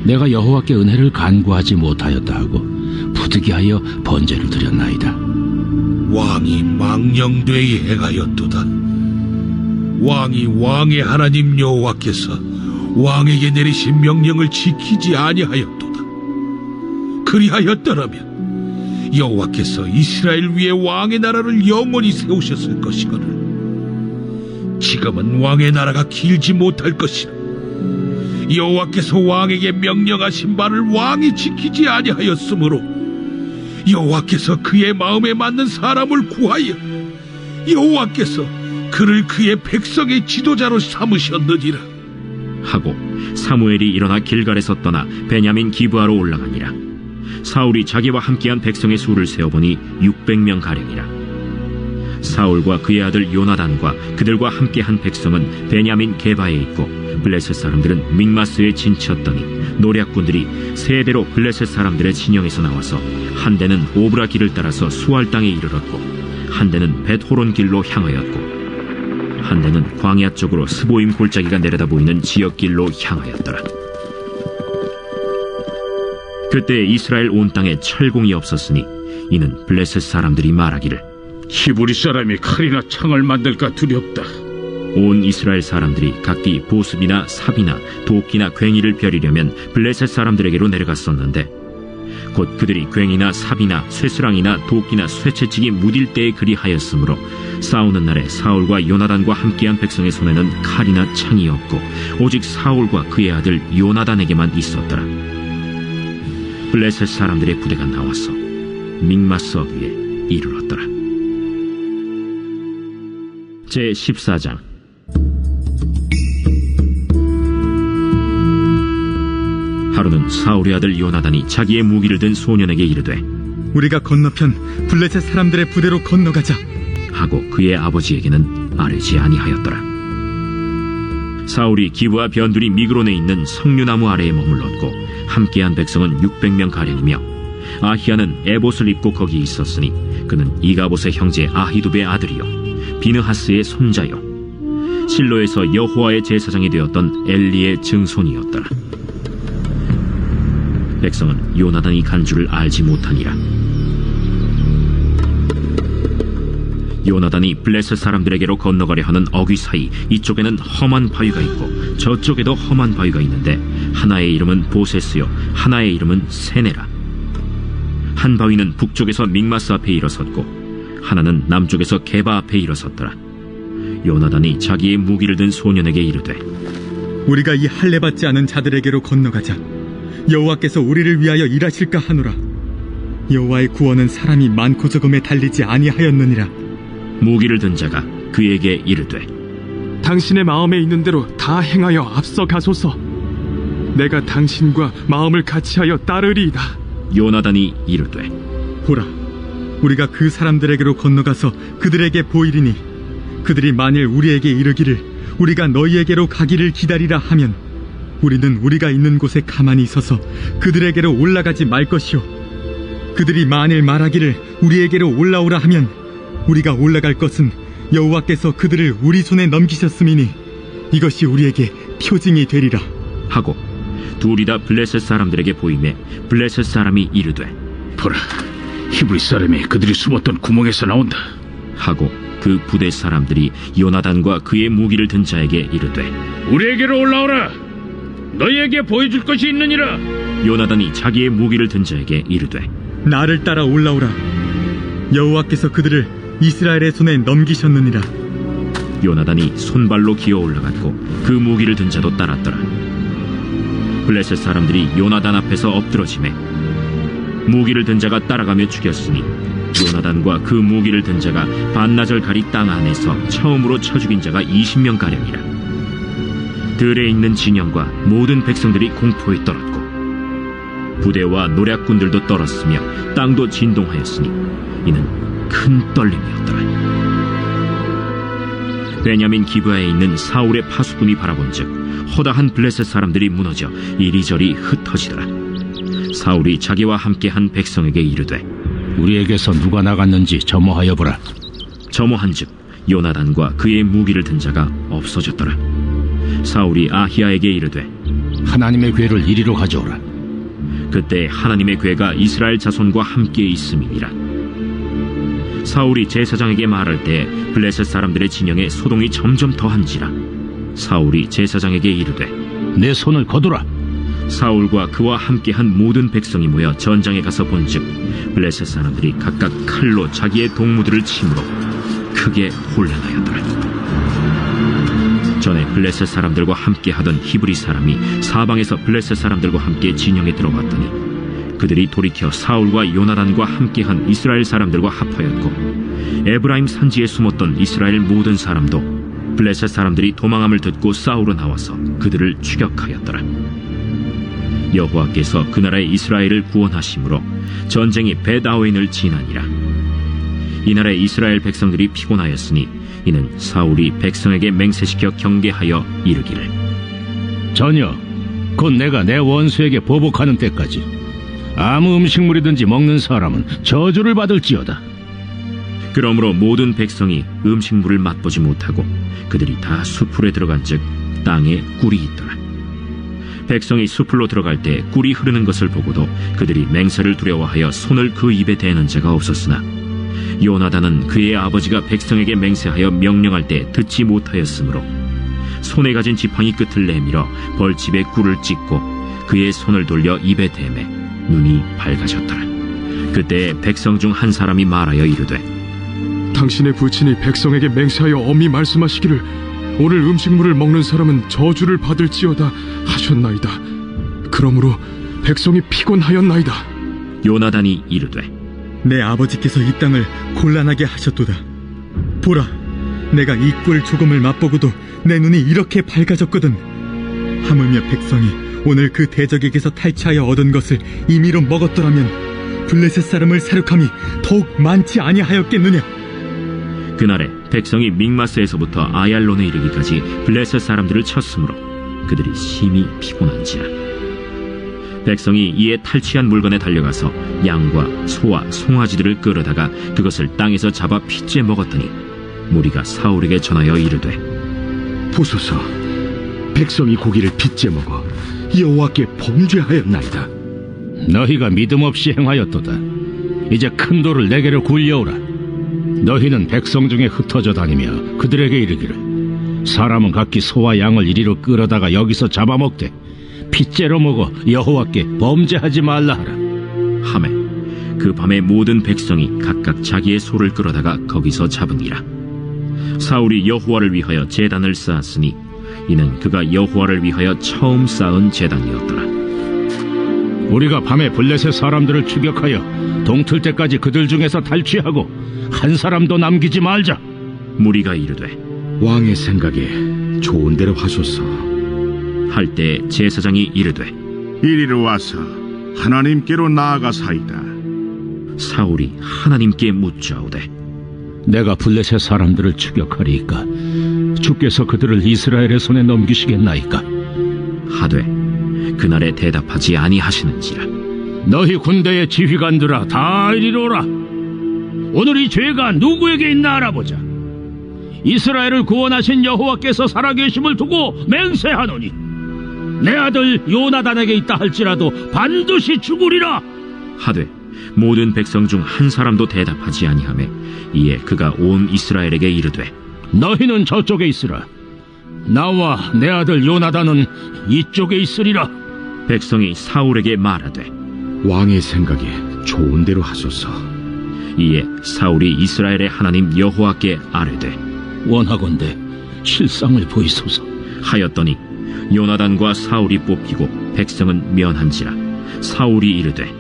내가 여호와께 은혜를 간구하지 못하였다 하고 부득이하여 번제를 드렸나이다. 왕이 망령되이 행하였도다. 왕이 왕의 하나님 여호와께서 왕에게 내리신 명령을 지키지 아니하였도다. 그리하였더라면 여호와께서 이스라엘 위에 왕의 나라를 영원히 세우셨을 것이거늘 지금은 왕의 나라가 길지 못할 것이라. 여호와께서 왕에게 명령하신 바를 왕이 지키지 아니하였으므로 여호와께서 그의 마음에 맞는 사람을 구하여 여호와께서 그를 그의 백성의 지도자로 삼으셨느니라. 하고 사무엘이 일어나 길갈에서 떠나 베냐민 기브아로 올라가니라. 사울이 자기와 함께한 백성의 수를 세어보니 600명 가량이라. 사울과 그의 아들 요나단과 그들과 함께한 백성은 베냐민 게바에 있고 블레셋 사람들은 믹마스에 진치었더니 노략군들이 세 대로 블레셋 사람들의 진영에서 나와서 한 대는 오브라 길을 따라서 수알 땅에 이르렀고 한 대는 벳호론 길로 향하였고 한 대는 광야 쪽으로 스보임 골짜기가 내려다 보이는 지역길로 향하였더라. 그때 이스라엘 온 땅에 철공이 없었으니 이는 블레셋 사람들이 말하기를 히브리 사람이 칼이나 창을 만들까 두렵다. 온 이스라엘 사람들이 각기 보습이나 삽이나 도끼나 괭이를 벼리려면 블레셋 사람들에게로 내려갔었는데 곧 그들이 괭이나 삽이나 쇠스랑이나 도끼나 쇠채찍이 무딜 때에 그리하였으므로 싸우는 날에 사울과 요나단과 함께한 백성의 손에는 칼이나 창이 없고 오직 사울과 그의 아들 요나단에게만 있었더라. 블레셋 사람들의 부대가 나와서 믹마스 어귀에 이르렀더라. 제14장. 하루는 사울의 아들 요나단이 자기의 무기를 든 소년에게 이르되 우리가 건너편 블레셋 사람들의 부대로 건너가자 하고 그의 아버지에게는 아뢰지 아니하였더라. 사울이 기브아 변두리 미그론에 있는 석류나무 아래에 머물렀고 함께한 백성은 600명 가량이며 아히야는 에봇을 입고 거기 있었으니 그는 이가봇의 형제 아히두베의 아들이요 비느하스의 손자요 실로에서 여호와의 제사장이 되었던 엘리의 증손이었더라. 백성은 요나단이 간 줄을 알지 못하니라. 요나단이 블레셋 사람들에게로 건너가려 하는 어귀 사이 이쪽에는 험한 바위가 있고 저쪽에도 험한 바위가 있는데 하나의 이름은 보세스요 하나의 이름은 세네라. 한 바위는 북쪽에서 믹마스 앞에 일어섰고 하나는 남쪽에서 게바 앞에 일어섰더라. 요나단이 자기의 무기를 든 소년에게 이르되 우리가 이 할례 받지 않은 자들에게로 건너가자. 여호와께서 우리를 위하여 일하실까 하노라. 여호와의 구원은 사람이 많고 적음에 달리지 아니하였느니라. 무기를 든 자가 그에게 이르되 당신의 마음에 있는 대로 다 행하여 앞서 가소서. 내가 당신과 마음을 같이하여 따르리이다. 요나단이 이르되 보라, 우리가 그 사람들에게로 건너가서 그들에게 보이리니 그들이 만일 우리에게 이르기를 우리가 너희에게로 가기를 기다리라 하면 우리는 우리가 있는 곳에 가만히 있어서 그들에게로 올라가지 말 것이요 그들이 만일 말하기를 우리에게로 올라오라 하면 우리가 올라갈 것은 여호와께서 그들을 우리 손에 넘기셨음이니 이것이 우리에게 표징이 되리라. 하고 둘이 다 블레셋 사람들에게 보이매 블레셋 사람이 이르되 보라, 히브리 사람이 그들이 숨었던 구멍에서 나온다. 하고 그 부대 사람들이 요나단과 그의 무기를 든 자에게 이르되 우리에게로 올라오라. 너희에게 보여줄 것이 있느니라. 요나단이 자기의 무기를 든 자에게 이르되 나를 따라 올라오라. 여호와께서 그들을 이스라엘의 손에 넘기셨느니라. 요나단이 손발로 기어 올라갔고 그 무기를 든 자도 따랐더라. 블레셋 사람들이 요나단 앞에서 엎드러지매 무기를 든 자가 따라가며 죽였으니 요나단과 그 무기를 든 자가 반나절 가리 땅 안에서 처음으로 쳐 죽인 자가 20명가량이라. 들에 있는 진영과 모든 백성들이 공포에 떨었고 부대와 노략군들도 떨었으며 땅도 진동하였으니 이는 큰 떨림이었더라. 베냐민 기브아에 있는 사울의 파수꾼이 바라본즉 허다한 블레셋 사람들이 무너져 이리저리 흩어지더라. 사울이 자기와 함께한 백성에게 이르되 우리에게서 누가 나갔는지 점호하여 보라. 점호한즉 요나단과 그의 무기를 든 자가 없어졌더라. 사울이 아히야에게 이르되 하나님의 궤를 이리로 가져오라. 그때 하나님의 궤가 이스라엘 자손과 함께 있음이니라. 사울이 제사장에게 말할 때 블레셋 사람들의 진영에 소동이 점점 더한지라. 사울이 제사장에게 이르되 내 손을 거두라. 사울과 그와 함께한 모든 백성이 모여 전장에 가서 본즉 블레셋 사람들이 각각 칼로 자기의 동무들을 치므로 크게 혼란하였더라. 전에 블레셋 사람들과 함께하던 히브리 사람이 사방에서 블레셋 사람들과 함께 진영에 들어왔더니 그들이 돌이켜 사울과 요나단과 함께한 이스라엘 사람들과 합하였고 에브라임 산지에 숨었던 이스라엘 모든 사람도 블레셋 사람들이 도망함을 듣고 싸우러 나와서 그들을 추격하였더라. 여호와께서 그 나라의 이스라엘을 구원하심으로 전쟁이 벳아웬을 지나니라. 이 나라의 이스라엘 백성들이 피곤하였으니 이는 사울이 백성에게 맹세시켜 경계하여 이르기를 전혀 곧 내가 내 원수에게 보복하는 때까지 아무 음식물이든지 먹는 사람은 저주를 받을지어다. 그러므로 모든 백성이 음식물을 맛보지 못하고 그들이 다 수풀에 들어간즉 땅에 꿀이 있더라. 백성이 수풀로 들어갈 때 꿀이 흐르는 것을 보고도 그들이 맹세를 두려워하여 손을 그 입에 대는 자가 없었으나 요나단은 그의 아버지가 백성에게 맹세하여 명령할 때 듣지 못하였으므로 손에 가진 지팡이 끝을 내밀어 벌집에 꿀을 찍고 그의 손을 돌려 입에 대매 눈이 밝아졌더라. 그때 백성 중 한 사람이 말하여 이르되 당신의 부친이 백성에게 맹세하여 엄히 말씀하시기를 오늘 음식물을 먹는 사람은 저주를 받을지어다 하셨나이다. 그러므로 백성이 피곤하였나이다. 요나단이 이르되 내 아버지께서 이 땅을 곤란하게 하셨도다. 보라, 내가 이 꿀 조금을 맛보고도 내 눈이 이렇게 밝아졌거든. 하물며 백성이 오늘 그 대적에게서 탈취하여 얻은 것을 임의로 먹었더라면 블레셋 사람을 사륙함이 더욱 많지 아니하였겠느냐. 그날에 백성이 믹마스에서부터 아얄론에 이르기까지 블레셋 사람들을 쳤으므로 그들이 심히 피곤한지라. 백성이 이에 탈취한 물건에 달려가서 양과 소와 송아지들을 끌어다가 그것을 땅에서 잡아 핏째 먹었더니 무리가 사울에게 전하여 이르되 보소서, 백성이 고기를 핏째 먹어 여호와께 범죄하였나이다. 너희가 믿음 없이 행하였도다. 이제 큰 돌을 내게로 굴려오라. 너희는 백성 중에 흩어져 다니며 그들에게 이르기를 사람은 각기 소와 양을 이리로 끌어다가 여기서 잡아먹되 핏째로 먹어 여호와께 범죄하지 말라 하라. 하매 그 밤에 모든 백성이 각각 자기의 소를 끌어다가 거기서 잡으니라. 사울이 여호와를 위하여 제단을 쌓았으니 이는 그가 여호와를 위하여 처음 쌓은 제단이었더라. 우리가 밤에 블레셋 사람들을 추격하여 동틀 때까지 그들 중에서 탈취하고 한 사람도 남기지 말자. 무리가 이르되 왕의 생각에 좋은 대로 하소서. 할 때 제사장이 이르되 이리로 와서 하나님께로 나아가사이다. 사울이 하나님께 묻자오되 내가 블레셋 사람들을 추격하리이까 주께서 그들을 이스라엘의 손에 넘기시겠나이까. 하되 그날에 대답하지 아니하시는지라. 너희 군대의 지휘관들아 다 이리로 오라. 오늘 이 죄가 누구에게 있나 알아보자. 이스라엘을 구원하신 여호와께서 살아계심을 두고 맹세하노니 내 아들 요나단에게 있다 할지라도 반드시 죽으리라. 하되 모든 백성 중 한 사람도 대답하지 아니하매 이에 그가 온 이스라엘에게 이르되 너희는 저쪽에 있으라. 나와 내 아들 요나단은 이쪽에 있으리라. 백성이 사울에게 말하되 왕의 생각에 좋은 대로 하소서. 이에 사울이 이스라엘의 하나님 여호와께 아뢰되 원하건대 실상을 보이소서 하였더니 요나단과 사울이 뽑히고 백성은 면한지라. 사울이 이르되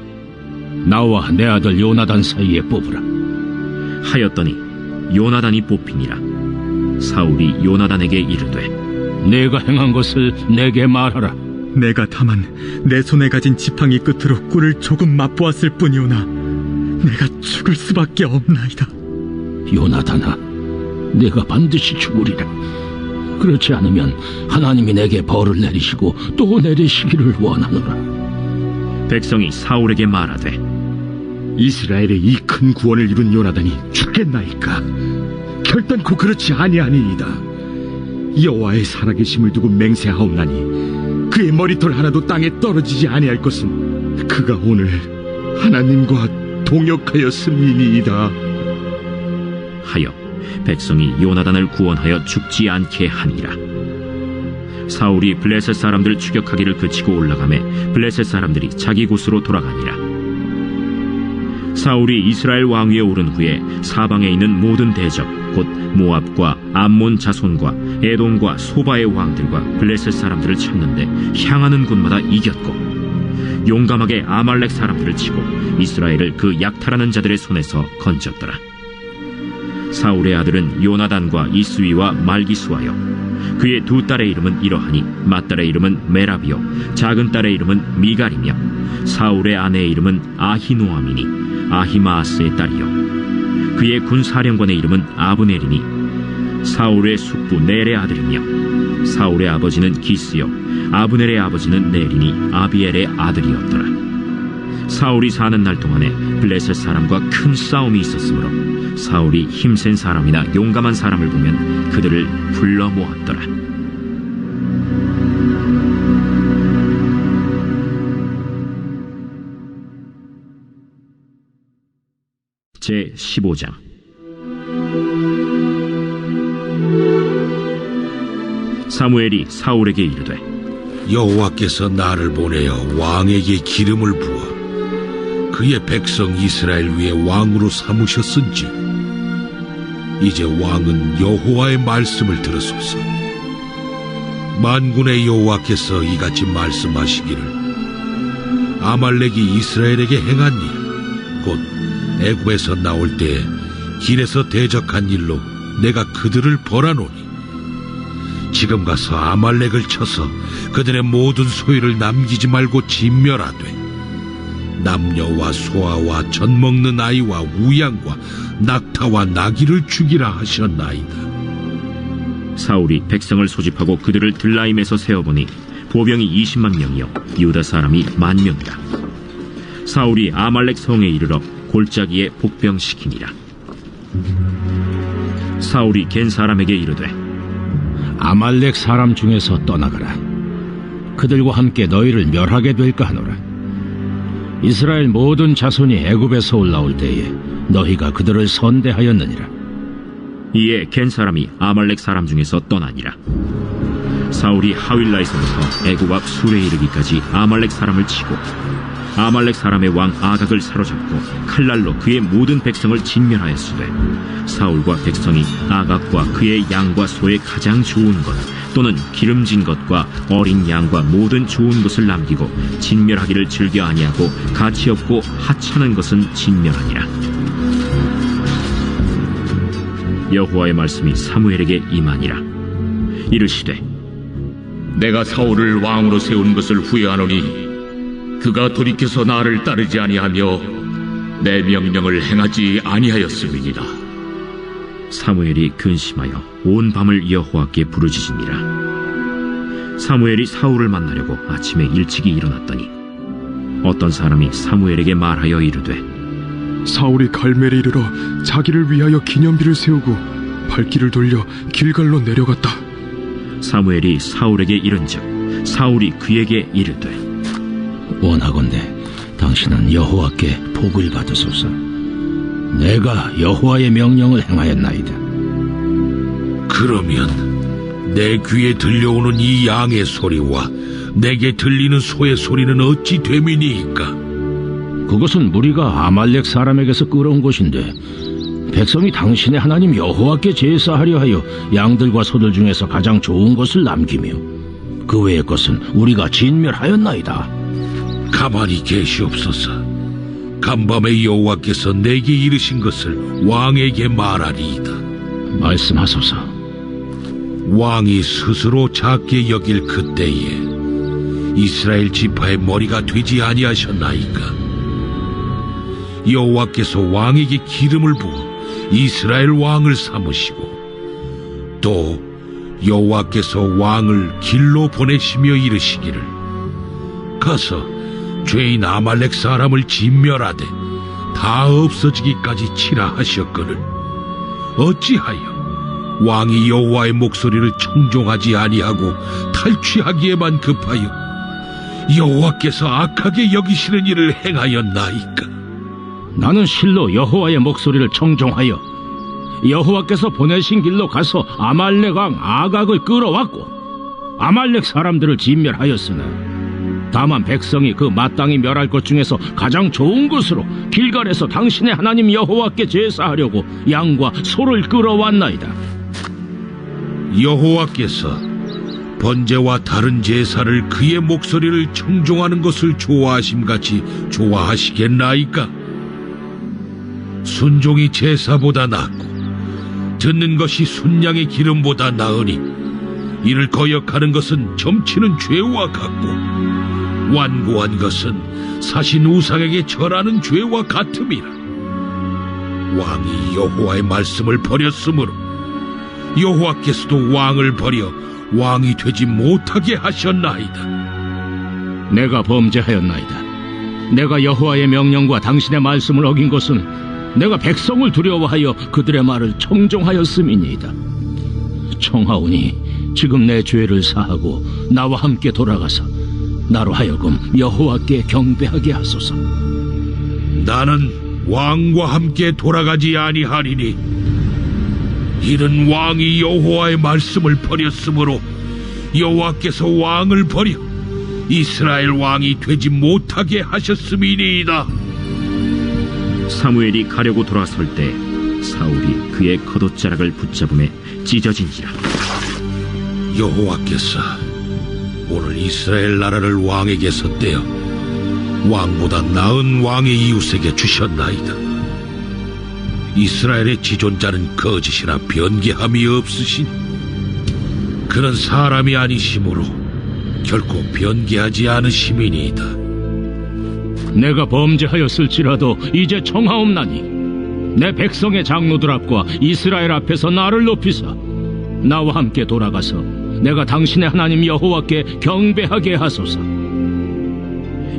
나와 내 아들 요나단 사이에 뽑으라 하였더니 요나단이 뽑히니라. 사울이 요나단에게 이르되 내가 행한 것을 내게 말하라. 내가 다만 내 손에 가진 지팡이 끝으로 꿀을 조금 맛보았을 뿐이오나 내가 죽을 수밖에 없나이다. 요나단아, 내가 반드시 죽으리라. 그렇지 않으면 하나님이 내게 벌을 내리시고 또 내리시기를 원하노라. 백성이 사울에게 말하되 이스라엘의 이 큰 구원을 이룬 요나단이 죽겠나이까? 결단코 그렇지 아니하니이다. 여호와의 살아계심을 두고 맹세하옵나니 그의 머리털 하나도 땅에 떨어지지 아니할 것은 그가 오늘 하나님과 동역하였음이니이다 하여 백성이 요나단을 구원하여 죽지 않게 하니라. 사울이 블레셋 사람들 추격하기를 그치고 올라가매 블레셋 사람들이 자기 곳으로 돌아가니라. 사울이 이스라엘 왕위에 오른 후에 사방에 있는 모든 대적 곧 모압과 암몬 자손과 에돔과 소바의 왕들과 블레셋 사람들을 쳤는데 향하는 곳마다 이겼고 용감하게 아말렉 사람들을 치고 이스라엘을 그 약탈하는 자들의 손에서 건졌더라. 사울의 아들은 요나단과 이스위와 말기수하여 그의 두 딸의 이름은 이러하니 맏딸의 이름은 메라비요 작은 딸의 이름은 미갈이며 사울의 아내의 이름은 아히노아미니 아히마아스의 딸이요 그의 군사령관의 이름은 아브넬이니 사울의 숙부 넬의 아들이며 사울의 아버지는 기스요 아브넬의 아버지는 넬이니 아비엘의 아들이었더라. 사울이 사는 날 동안에 블레셋 사람과 큰 싸움이 있었으므로 사울이 힘센 사람이나 용감한 사람을 보면 그들을 불러 모았더라. 제 15장. 사무엘이 사울에게 이르되 여호와께서 나를 보내어 왕에게 기름을 부어 그의 백성 이스라엘 위에 왕으로 삼으셨은지 이제 왕은 여호와의 말씀을 들으소서. 만군의 여호와께서 이같이 말씀하시기를 아말렉이 이스라엘에게 행한 일 곧 애굽에서 나올 때에 길에서 대적한 일로 내가 그들을 벌하노니 지금 가서 아말렉을 쳐서 그들의 모든 소유를 남기지 말고 진멸하되 남녀와 소아와 젖먹는 아이와 우양과 낙타와 나귀를 죽이라 하셨나이다. 사울이 백성을 소집하고 그들을 들라임에서 세어보니 보병이 20만 명이요 유다 사람이 10,000명이라. 사울이 아말렉 성에 이르러 골짜기에 복병시키니라. 사울이 겐 사람에게 이르되 아말렉 사람 중에서 떠나가라. 그들과 함께 너희를 멸하게 될까 하노라. 이스라엘 모든 자손이 애굽에서 올라올 때에 너희가 그들을 선대하였느니라. 이에 겐 사람이 아말렉 사람 중에서 떠나니라. 사울이 하윌라에서부터 애굽 앞 술에 이르기까지 아말렉 사람을 치고 아말렉 사람의 왕 아각을 사로잡고 칼날로 그의 모든 백성을 진멸하였으되 사울과 백성이 아각과 그의 양과 소의 가장 좋은 것 또는 기름진 것과 어린 양과 모든 좋은 것을 남기고 진멸하기를 즐겨 아니하고 가치 없고 하찮은 것은 진멸하니라. 여호와의 말씀이 사무엘에게 임하니라. 이르시되 내가 사울을 왕으로 세운 것을 후회하노니 그가 돌이켜서 나를 따르지 아니하며 내 명령을 행하지 아니하였음이니라. 사무엘이 근심하여 온 밤을 여호와께 부르짖으니라. 사무엘이 사울을 만나려고 아침에 일찍이 일어났더니 어떤 사람이 사무엘에게 말하여 이르되 사울이 갈멜에 이르러 자기를 위하여 기념비를 세우고 발길을 돌려 길갈로 내려갔다. 사무엘이 사울에게 이른즉 사울이 그에게 이르되 원하건대 당신은 여호와께 복을 받으소서. 내가 여호와의 명령을 행하였나이다. 그러면 내 귀에 들려오는 이 양의 소리와 내게 들리는 소의 소리는 어찌 됨이니이까? 그것은 무리가 아말렉 사람에게서 끌어온 것인데 백성이 당신의 하나님 여호와께 제사하려 하여 양들과 소들 중에서 가장 좋은 것을 남기며 그 외의 것은 우리가 진멸하였나이다. 가만히 계시옵소서. 간밤에 여호와께서 내게 이르신 것을 왕에게 말하리이다. 말씀하소서. 왕이 스스로 작게 여길 그때에 이스라엘 지파의 머리가 되지 아니하셨나이까? 여호와께서 왕에게 기름을 부어 이스라엘 왕을 삼으시고 또 여호와께서 왕을 길로 보내시며 이르시기를 가서 죄인 아말렉 사람을 진멸하되 다 없어지기까지 치라 하셨거늘 어찌하여 왕이 여호와의 목소리를 청종하지 아니하고 탈취하기에만 급하여 여호와께서 악하게 여기시는 일을 행하였나이까? 나는 실로 여호와의 목소리를 청종하여 여호와께서 보내신 길로 가서 아말렉 왕 아각을 끌어왔고 아말렉 사람들을 진멸하였으나 다만 백성이 그 마땅히 멸할 것 중에서 가장 좋은 것으로 길갈에서 당신의 하나님 여호와께 제사하려고 양과 소를 끌어왔나이다. 여호와께서 번제와 다른 제사를 그의 목소리를 청종하는 것을 좋아하심같이 좋아하시겠나이까? 순종이 제사보다 낫고 듣는 것이 순양의 기름보다 나으니 이를 거역하는 것은 점치는 죄와 같고 완고한 것은 사신 우상에게 절하는 죄와 같음이라. 왕이 여호와의 말씀을 버렸으므로 여호와께서도 왕을 버려 왕이 되지 못하게 하셨나이다. 내가 범죄하였나이다. 내가 여호와의 명령과 당신의 말씀을 어긴 것은 내가 백성을 두려워하여 그들의 말을 청종하였음이니이다. 청하오니 지금 내 죄를 사하고 나와 함께 돌아가서 나로 하여금 여호와께 경배하게 하소서. 나는 왕과 함께 돌아가지 아니하리니 이는 왕이 여호와의 말씀을 버렸으므로 여호와께서 왕을 버려 이스라엘 왕이 되지 못하게 하셨음이니이다. 사무엘이 가려고 돌아설 때 사울이 그의 겉옷자락을 붙잡음에 찢어진지라. 여호와께서 오늘 이스라엘 나라를 왕에게서 떼어 왕보다 나은 왕의 이웃에게 주셨나이다. 이스라엘의 지존자는 거짓이나 변개함이 없으시니 그는 사람이 아니시므로 결코 변개하지 않으심이니이다. 내가 범죄하였을지라도 이제 청하옵나니 내 백성의 장로들 앞과 이스라엘 앞에서 나를 높이사 나와 함께 돌아가서 내가 당신의 하나님 여호와께 경배하게 하소서.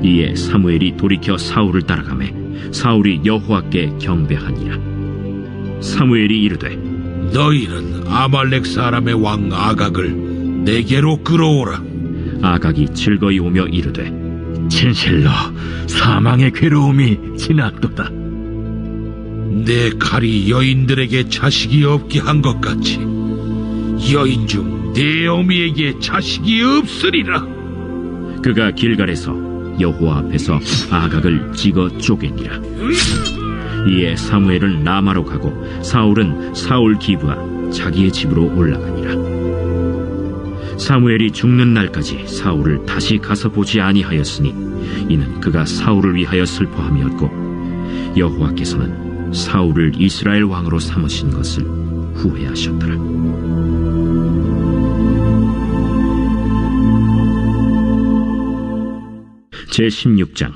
이에 사무엘이 돌이켜 사울을 따라가매 사울이 여호와께 경배하니라. 사무엘이 이르되 너희는 아말렉 사람의 왕 아각을 내게로 끌어오라. 아각이 즐거이 오며 이르되 진실로 사망의 괴로움이 지났도다. 내 칼이 여인들에게 자식이 없게 한 것 같이 여인 중 내 어미에게 자식이 없으리라. 그가 길갈에서 여호와 앞에서 아각을 찍어 쪼개니라. 이에 사무엘은 라마로 가고 사울은 사울 기브와 자기의 집으로 올라가니라. 사무엘이 죽는 날까지 사울을 다시 가서 보지 아니하였으니 이는 그가 사울을 위하여 슬퍼함이었고 여호와께서는 사울을 이스라엘 왕으로 삼으신 것을 후회하셨더라. 제16장.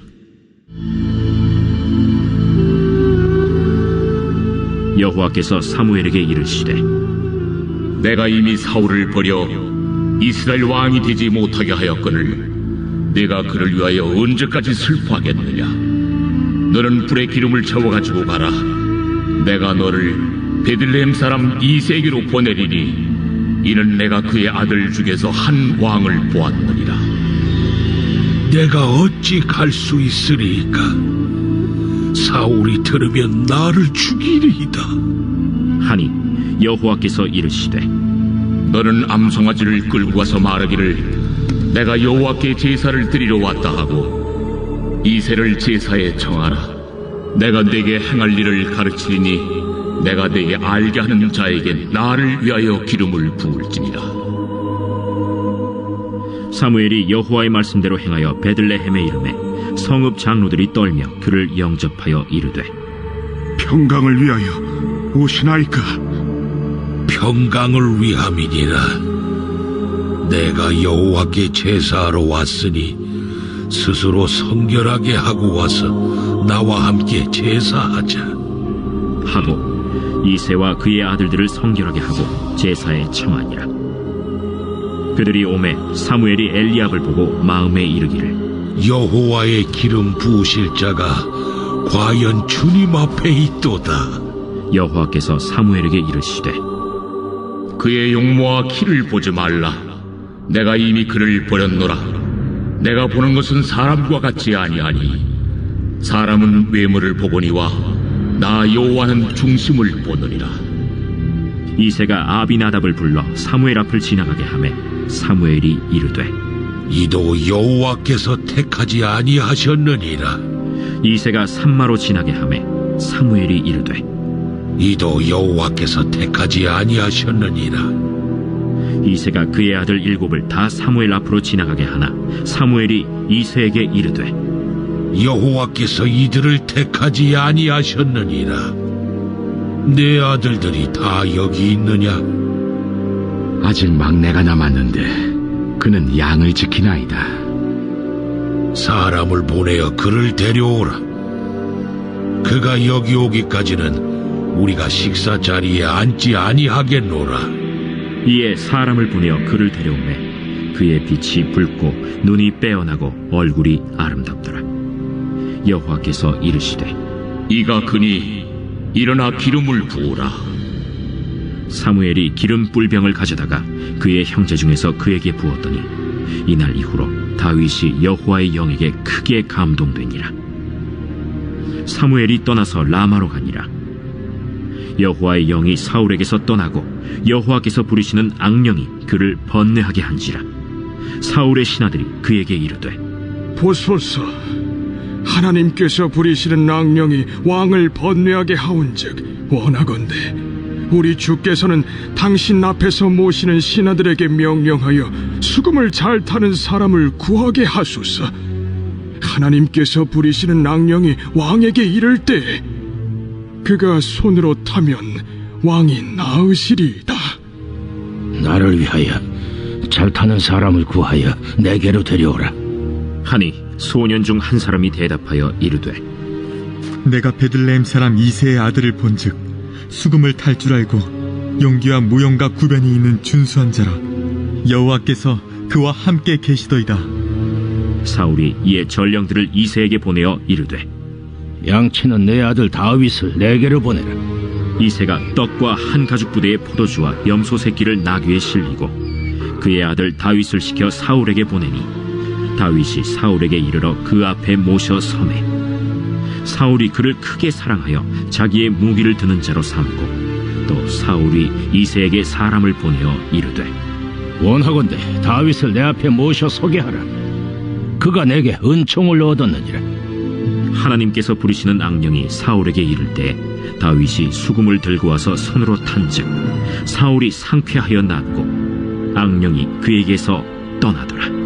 여호와께서 사무엘에게 이르시되 내가 이미 사울을 버려 이스라엘 왕이 되지 못하게 하였거늘 내가 그를 위하여 언제까지 슬퍼하겠느냐. 너는 불에 기름을 채워가지고 가라. 내가 너를 베들레헴 사람 이세에게로 보내리니 이는 내가 그의 아들 중에서 한 왕을 보았느니라. 내가 어찌 갈 수 있으리까? 사울이 들으면 나를 죽이리이다. 하니 여호와께서 이르시되 너는 암송아지를 끌고 가서 말하기를 내가 여호와께 제사를 드리러 왔다 하고 이새를 제사에 청하라. 내가 네게 행할 일을 가르치리니 내가 네게 알게 하는 자에게 나를 위하여 기름을 부을지니라. 사무엘이 여호와의 말씀대로 행하여 베들레헴에 이르매 성읍 장로들이 떨며 그를 영접하여 이르되 평강을 위하여 오시나이까? 평강을 위함이니라. 내가 여호와께 제사하러 왔으니 스스로 성결하게 하고 와서 나와 함께 제사하자 하고 이새와 그의 아들들을 성결하게 하고 제사에 청하니라. 그들이 오매 사무엘이 엘리압을 보고 마음에 이르기를 여호와의 기름 부으실 자가 과연 주님 앞에 있도다. 여호와께서 사무엘에게 이르시되 그의 용모와 키를 보지 말라. 내가 이미 그를 버렸노라. 내가 보는 것은 사람과 같지 아니하니 사람은 외모를 보거니와 나 여호와는 중심을 보느니라. 이새가 아비나답을 불러 사무엘 앞을 지나가게 하매 사무엘이 이르되 이도 여호와께서 택하지 아니하셨느니라. 이새가 산마로 지나게 하매 사무엘이 이르되 이도 여호와께서 택하지 아니하셨느니라. 이새가 그의 아들 7을 다 사무엘 앞으로 지나가게 하나 사무엘이 이새에게 이르되 여호와께서 이들을 택하지 아니하셨느니라. 내 아들들이 다 여기 있느냐? 아직 막내가 남았는데 그는 양을 지키나이다. 사람을 보내어 그를 데려오라. 그가 여기 오기까지는 우리가 식사 자리에 앉지 아니하겠노라. 이에 사람을 보내어 그를 데려오매 그의 빛이 붉고 눈이 빼어나고 얼굴이 아름답더라. 여호와께서 이르시되 이가 그니 일어나 기름을 부으라. 사무엘이 기름 뿔병을 가져다가 그의 형제 중에서 그에게 부었더니 이날 이후로 다윗이 여호와의 영에게 크게 감동되니라. 사무엘이 떠나서 라마로 가니라. 여호와의 영이 사울에게서 떠나고 여호와께서 부리시는 악령이 그를 번뇌하게 한지라. 사울의 신하들이 그에게 이르되 보소서, 하나님께서 부리시는 악령이 왕을 번뇌하게 하온즉 원하건대 우리 주께서는 당신 앞에서 모시는 신하들에게 명령하여 수금을 잘 타는 사람을 구하게 하소서. 하나님께서 부리시는 악령이 왕에게 이를 때 그가 손으로 타면 왕이 나으시리이다. 나를 위하여 잘 타는 사람을 구하여 내게로 데려오라. 하니 소년 중 한 사람이 대답하여 이르되 내가 베들레헴 사람 이새의 아들을 본즉 수금을 탈 줄 알고 용기와 무용과 구변이 있는 준수한 자라. 여호와께서 그와 함께 계시더이다. 사울이 이에 전령들을 이새에게 보내어 이르되 양치는 내 아들 다윗을 내게로 보내라. 이새가 떡과 한 가죽 부대의 포도주와 염소 새끼를 나귀에 실리고 그의 아들 다윗을 시켜 사울에게 보내니 다윗이 사울에게 이르러 그 앞에 모셔 서매 사울이 그를 크게 사랑하여 자기의 무기를 드는 자로 삼고 또 사울이 이새에게 사람을 보내어 이르되 원하건대 다윗을 내 앞에 모셔 서게 하라. 그가 내게 은총을 얻었느니라. 하나님께서 부리시는 악령이 사울에게 이를 때 다윗이 수금을 들고 와서 손으로 탄즉 사울이 상쾌하여 낫고 악령이 그에게서 떠나더라.